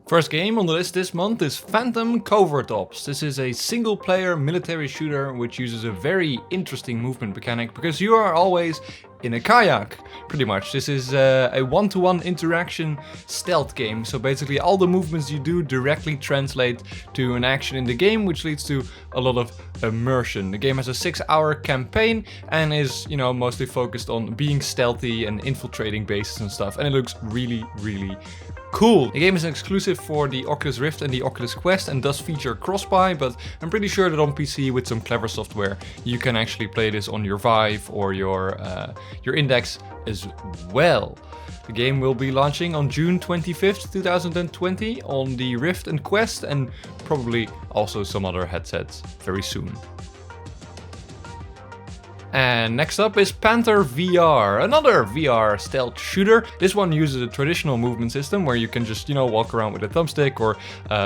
First game on the list this month is Phantom Covert Ops. This is a single-player military shooter which uses a very interesting movement mechanic because you are always in a kayak, pretty much. This is a one-to-one interaction stealth game, so basically all the movements you do directly translate to an action in the game, which leads to a lot of immersion. The game has a 6-hour campaign and is, mostly focused on being stealthy and infiltrating bases and stuff, and it looks really, really cool. The game is an exclusive for the Oculus Rift and the Oculus Quest and does feature cross-buy, but I'm pretty sure that on PC with some clever software you can actually play this on your Vive or your Index as well. The game will be launching on June 25th, 2020 on the Rift and Quest, and probably also some other headsets very soon. And next up is Panther VR, another VR stealth shooter. This one uses a traditional movement system where you can just, walk around with a thumbstick or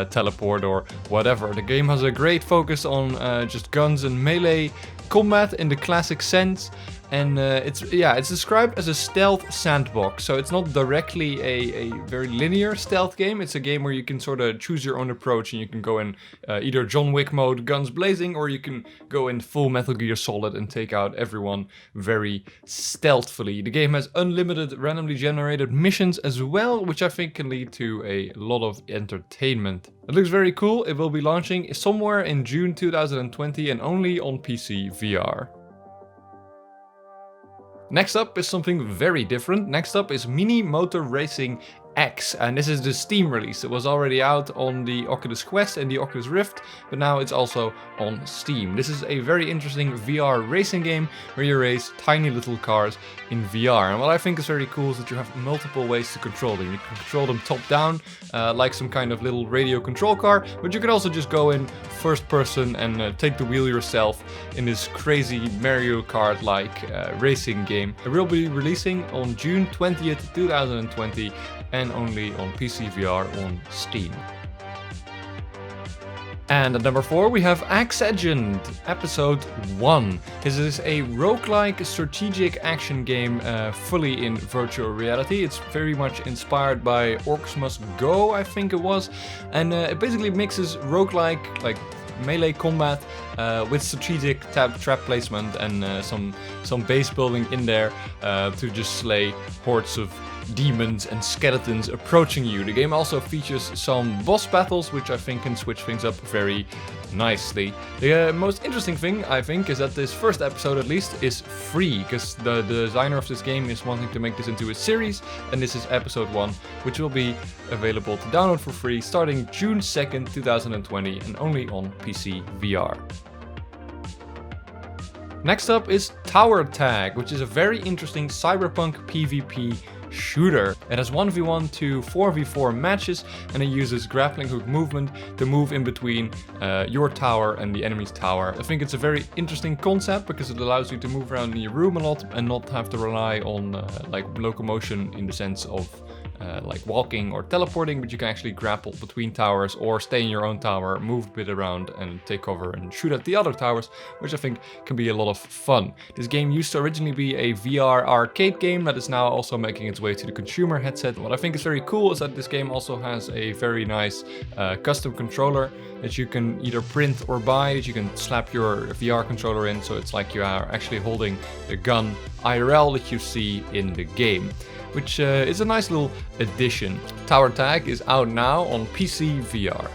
teleport or whatever. The game has a great focus on just guns and melee combat in the classic sense. And it's described as a stealth sandbox, so it's not directly a very linear stealth game. It's a game where you can sort of choose your own approach, and you can go in either John Wick mode, guns blazing, or you can go in full Metal Gear Solid and take out everyone very stealthily. The game has unlimited randomly generated missions as well, which I think can lead to a lot of entertainment. It looks very cool. It will be launching somewhere in June 2020 and only on PC VR. Next up is something very different. Next up is Mini Motor Racing X, and this is the Steam release. It was already out on the Oculus Quest and the Oculus Rift, but now it's also on Steam. This is a very interesting VR racing game where you race tiny little cars in VR. And what I think is very cool is that you have multiple ways to control them. You can control them top down, like some kind of little radio control car, but you can also just go in first person and take the wheel yourself in this crazy Mario Kart-like racing game. It will be releasing on June 20th, 2020, and only on PC VR on Steam. And at number 4 we have Axegend Episode I. This is a roguelike strategic action game fully in virtual reality. It's very much inspired by Orcs Must Go, I think it was. And it basically mixes roguelike, like melee combat with strategic trap placement and some base building in there to just slay hordes of demons and skeletons approaching you. The game also features some boss battles, which I think can switch things up very nicely. The most interesting thing, I think, is that this first episode at least is free, because the designer of this game is wanting to make this into a series, and this is episode 1, which will be available to download for free starting June 2nd, 2020, and only on PC VR. Next up is Tower Tag, which is a very interesting cyberpunk PvP shooter. It has 1v1 to 4v4 matches, and it uses grappling hook movement to move in between your tower and the enemy's tower. I think it's a very interesting concept because it allows you to move around in your room a lot and not have to rely on like locomotion in the sense of like walking or teleporting, but you can actually grapple between towers or stay in your own tower, move a bit around and take cover and shoot at the other towers, which I think can be a lot of fun. This game used to originally be a VR arcade game that is now also making its way to the consumer headset. What I think is very cool is that this game also has a very nice custom controller that you can either print or buy, that you can slap your VR controller in, so it's like you are actually holding the gun IRL that you see in the game, which is a nice little addition. Tower Tag is out now on PC VR.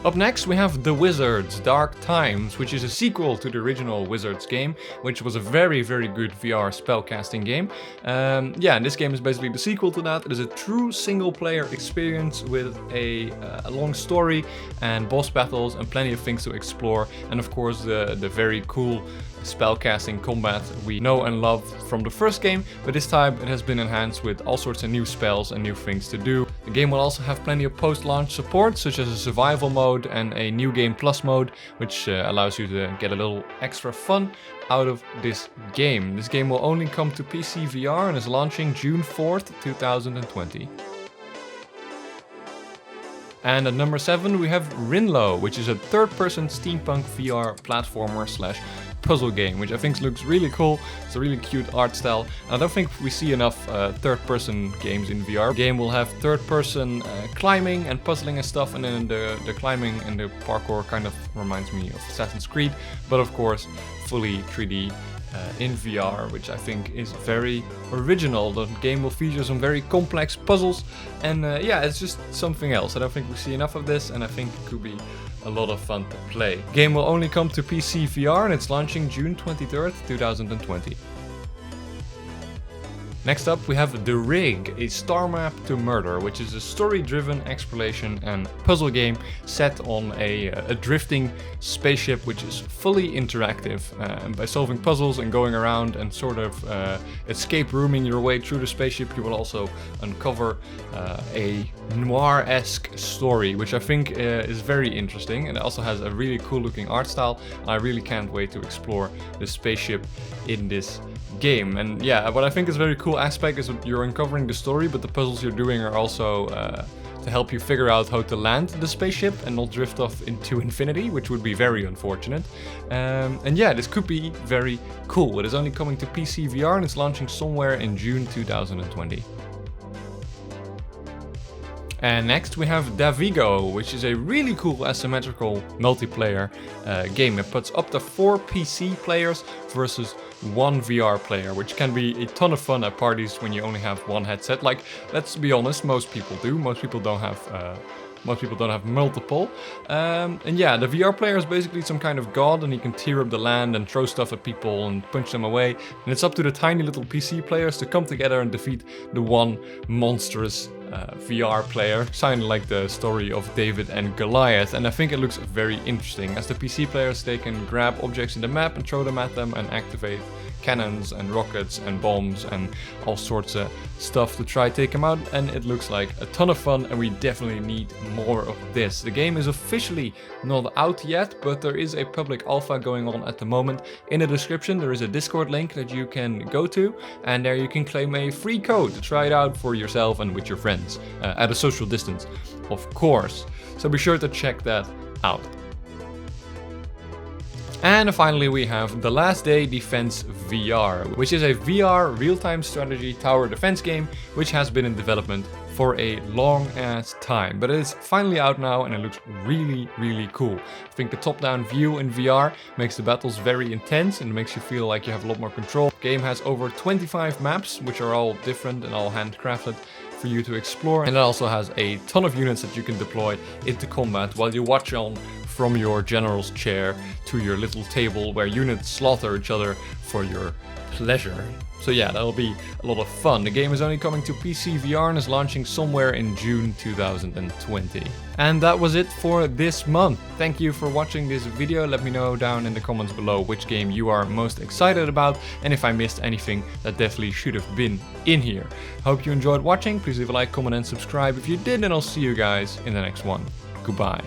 Up next we have The Wizards Dark Times, which is a sequel to the original Wizards game, which was a very, very good VR spellcasting game. And this game is basically the sequel to that. It is a true single-player experience with a long story and boss battles and plenty of things to explore, and of course the very cool spellcasting combat we know and love from the first game, but this time it has been enhanced with all sorts of new spells and new things to do. The game will also have plenty of post-launch support, such as a survival mode and a new game plus mode, which allows you to get a little extra fun out of this game. This game will only come to PC VR and is launching June 4th, 2020. And at number 7 we have Rinlo, which is a third-person steampunk VR platformer / puzzle game, which I think looks really cool. It's a really cute art style. And I don't think we see enough third-person games in VR. The game will have third-person climbing and puzzling and stuff, and then the climbing and the parkour kind of reminds me of Assassin's Creed, but of course fully 3D in VR, which I think is very original. The game will feature some very complex puzzles, and yeah, it's just something else. I don't think we see enough of this, and I think it could be a lot of fun to play. The game will only come to PC VR, and it's launching June 23rd, 2020. Next up we have The Rig, a Starmap to Murder, which is a story-driven exploration and puzzle game set on a drifting spaceship which is fully interactive. And by solving puzzles and going around and sort of escape rooming your way through the spaceship, you will also uncover a noir-esque story, which I think is very interesting, and it also has a really cool looking art style. I really can't wait to explore the spaceship in this game. And yeah, what I think is a very cool aspect is that you're uncovering the story, but the puzzles you're doing are also to help you figure out how to land the spaceship and not drift off into infinity, which would be very unfortunate. And yeah, this could be very cool. It is only coming to PC VR and it's launching somewhere in June 2020. And next we have Davigo, which is a really cool asymmetrical multiplayer game. It puts up to 4 PC players versus 1 VR player, which can be a ton of fun at parties when you only have one headset. Like, let's be honest, most people do. Most people don't have multiple. And yeah, the VR player is basically some kind of god, and he can tear up the land and throw stuff at people and punch them away. And it's up to the tiny little PC players to come together and defeat the one monstrous VR player, kind of like the story of David and Goliath. And I think it looks very interesting. As the PC players, they can grab objects in the map and throw them at them and activate cannons and rockets and bombs and all sorts of stuff to try take them out, and it looks like a ton of fun, and we definitely need more of this. The game is officially not out yet, but there is a public alpha going on at the moment. In the description there is a Discord link that you can go to, and there you can claim a free code to try it out for yourself and with your friends, at a social distance, of course. So be sure to check that out. And finally we have The Last Day Defense VR, which is a VR real-time strategy tower defense game which has been in development for a long ass time, but it is finally out now and it looks really, really cool. I think the top-down view in VR makes the battles very intense and makes you feel like you have a lot more control. The game has over 25 maps, which are all different and all handcrafted for you to explore, and it also has a ton of units that you can deploy into combat while you watch on from your general's chair to your little table where units slaughter each other for your pleasure. So yeah, that'll be a lot of fun. The game is only coming to PC VR and is launching somewhere in June 2020. And that was it for this month. Thank you for watching this video. Let me know down in the comments below which game you are most excited about, and if I missed anything that definitely should have been in here. Hope you enjoyed watching. Please leave a like, comment and subscribe if you did, and I'll see you guys in the next one. Goodbye.